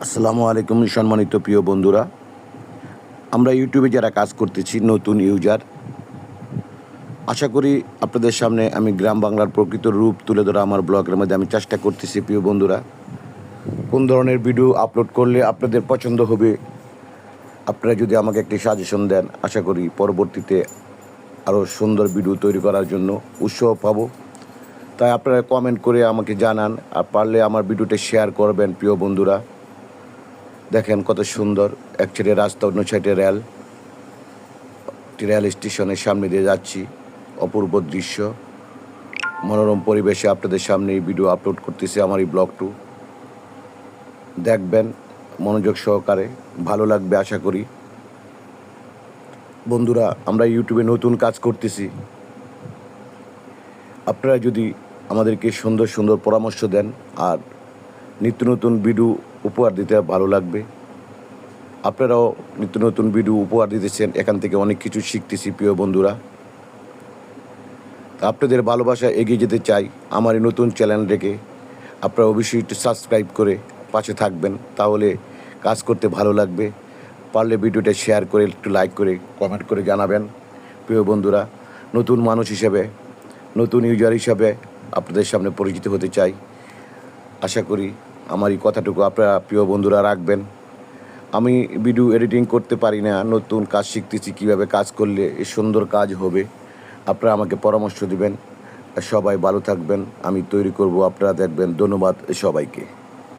আসসালামু আলাইকুম সম্মানিত প্রিয় বন্ধুরা। আমরা ইউটিউবে যারা কাজ করতেছি নতুন ইউজার, আশা করি আপনাদের সামনে আমি গ্রাম বাংলার প্রকৃত রূপ তুলে ধরা আমার ব্লগের মধ্যে আমি চেষ্টা করতেছি প্রিয় বন্ধুরা। কোন ধরনের ভিডিও আপলোড করলে আপনাদের পছন্দ হবে, আপনারা যদি আমাকে একটি সাজেশন দেন, আশা করি পরবর্তীতে আরও সুন্দর ভিডিও তৈরি করার জন্য উৎসাহ পাবো। তাই আপনারা কমেন্ট করে আমাকে জানান, আর পারলে আমার ভিডিওটা শেয়ার করবেন প্রিয় বন্ধুরা। দেখেন কত সুন্দর, এক সাইডে রাস্তা, অন্য সাইডে রেল স্টেশনের সামনে দিয়ে যাচ্ছি। অপূর্ব দৃশ্য, মনোরম পরিবেশে আপনাদের সামনে এই ভিডিও আপলোড করতেছি। আমার এই ব্লগটু দেখবেন মনোযোগ সহকারে, ভালো লাগবে আশা করি। বন্ধুরা, আমরা ইউটিউবে নতুন কাজ করতেছি, আপনারা যদি আমাদেরকে সুন্দর সুন্দর পরামর্শ দেন আর নিত্য নতুন ভিডিও উপহার দিতে ভালো লাগবে। আপনারাও নিত্য নতুন ভিডিও উপহার দিতেছেন, এখান থেকে অনেক কিছু শিখতেছি প্রিয় বন্ধুরা। আপনাদের ভালোবাসা এগিয়ে যেতে চাই আমার এই নতুন চ্যানেল রেখে। আপনারা অবশ্যই একটু সাবস্ক্রাইব করে পাশে থাকবেন, তাহলে কাজ করতে ভালো লাগবে। পারলে ভিডিওটা শেয়ার করে, একটু লাইক করে, কমেন্ট করে জানাবেন প্রিয় বন্ধুরা। নতুন মানুষ হিসেবে, নতুন ইউজার হিসাবে আপনাদের সামনে পরিচিত হতে চাই। আশা করি আমার এই কথাটুকু আপনারা প্রিয় বন্ধুরা রাখবেন। আমি ভিডিও এডিটিং করতে পারি না, নতুন কাজ শিখতেছি, কীভাবে কাজ করলে এই সুন্দর কাজ হবে। আপনারা আমাকে পরামর্শ দিবেন। সবাই ভালো থাকবেন, আমি তৈরি করব, আপনারা দেখবেন। ধন্যবাদ সবাইকে।